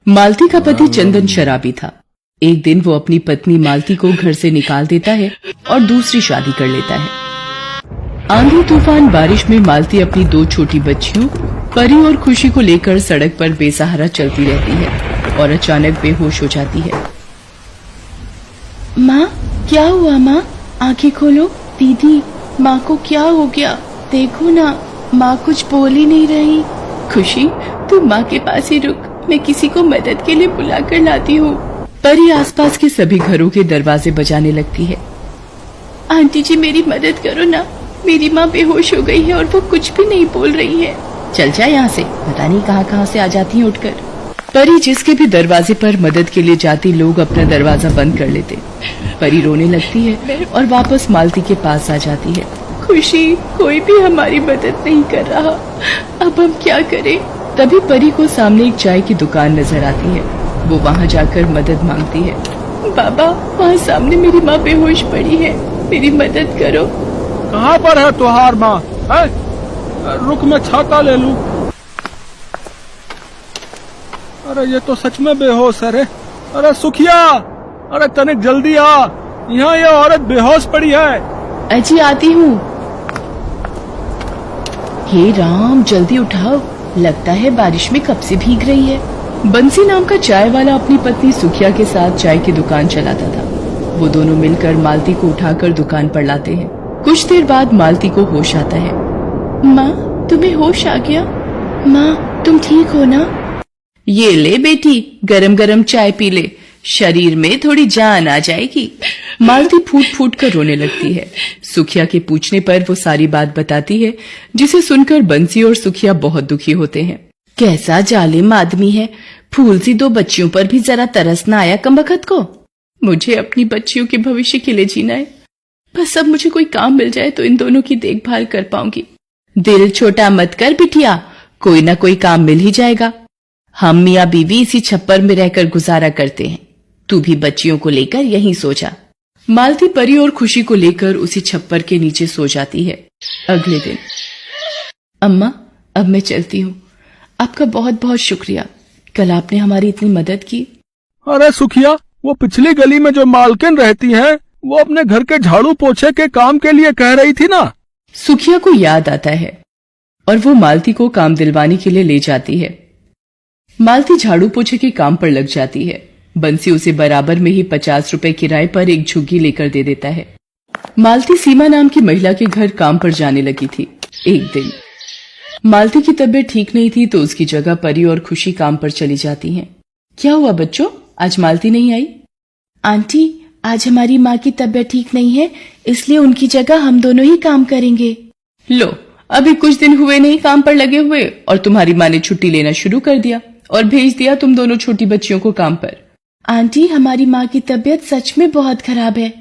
मालती का पति चंदन शराबी था। एक दिन वो अपनी पत्नी मालती को घर से निकाल देता है और दूसरी शादी कर लेता है। आंधी तूफान बारिश में मालती अपनी दो छोटी बच्चियों परी और खुशी को लेकर सड़क पर बेसहारा चलती रहती है और अचानक बेहोश हो जाती है। माँ, क्या हुआ माँ? आंखें खोलो। दीदी, माँ को क्या हो गया? देखो ना, माँ कुछ बोल ही नहीं रही। खुशी, तू माँ के पास ही रुक, मैं किसी को मदद के लिए बुला कर लाती हूँ। परी आसपास के सभी घरों के दरवाजे बजाने लगती है। आंटी जी, मेरी मदद करो ना, मेरी माँ बेहोश हो गई है और वो कुछ भी नहीं बोल रही है। चल जा यहाँ से, पता नहीं कहाँ से आ जाती है उठकर। परी जिसके भी दरवाजे पर मदद के लिए जाती, लोग अपना दरवाजा बंद कर लेते। परी रोने लगती है और वापस मालती के पास आ जाती है। खुशी, कोई भी हमारी मदद नहीं कर रहा, अब हम क्या करें? तभी परी को सामने एक चाय की दुकान नजर आती है। वो वहाँ जाकर मदद मांगती है। बाबा, वहाँ सामने मेरी माँ बेहोश पड़ी है, मेरी मदद करो। कहाँ पर है तुहार माँ? रुक, मैं छाता ले लूं। अरे ये तो सच में बेहोश है रे। अरे सुखिया, अरे तनिक जल्दी आ, यहाँ ये औरत बेहोश पड़ी है। अजी आती हूँ। हे राम, जल्दी उठाओ, लगता है बारिश में कब से भीग रही है। बंसी नाम का चाय वाला अपनी पत्नी सुखिया के साथ चाय की दुकान चलाता था। वो दोनों मिलकर मालती को उठाकर दुकान पर लाते हैं। कुछ देर बाद मालती को होश आता है। माँ, तुम्हें होश आ गया? माँ, तुम ठीक हो ना? ये ले बेटी, गरम गरम चाय पी ले, शरीर में थोड़ी जान आ जाएगी। मालती फूट फूट कर रोने लगती है। सुखिया के पूछने पर वो सारी बात बताती है, जिसे सुनकर बंसी और सुखिया बहुत दुखी होते हैं। कैसा जालिम आदमी है, फूल सी दो बच्चियों पर भी जरा तरस न आया कमबख्त को। मुझे अपनी बच्चियों के भविष्य के लिए जीना है, बस अब मुझे कोई काम मिल जाए तो इन दोनों की देखभाल कर पाऊंगी। दिल छोटा मत कर बिटिया, कोई ना कोई काम मिल ही जाएगा। हम मियाँ बीवी इसी छप्पर में रहकर गुजारा करते हैं, तू भी बच्चियों को लेकर यहीं सो जा। मालती परी और खुशी को लेकर उसी छप्पर के नीचे सो जाती है। अगले दिन, अम्मा, अब मैं चलती हूँ, आपका बहुत बहुत शुक्रिया, कल आपने हमारी इतनी मदद की। अरे सुखिया, वो पिछली गली में जो मालकिन रहती है, वो अपने घर के झाड़ू पोछे के काम के लिए कह रही थी ना। सुखिया को याद आता है और वो मालती को काम दिलवाने के लिए ले जाती है। मालती झाड़ू पोछे के काम पर लग जाती है। बंसी उसे बराबर में ही 50 रुपए किराए पर एक झुग्गी लेकर दे देता है। मालती सीमा नाम की महिला के घर काम पर जाने लगी थी। एक दिन मालती की तबीयत ठीक नहीं थी, तो उसकी जगह परी और खुशी काम पर चली जाती हैं। क्या हुआ बच्चों, आज मालती नहीं आई? आंटी, आज हमारी माँ की तबीयत ठीक नहीं है, इसलिए उनकी जगह हम दोनों ही काम करेंगे। लो, अभी कुछ दिन हुए नहीं काम पर लगे हुए और तुम्हारी माँ ने छुट्टी लेना शुरू कर दिया और भेज दिया तुम दोनों छोटी बच्चियों को काम पर। आंटी, हमारी माँ की तबीयत सच में बहुत खराब है,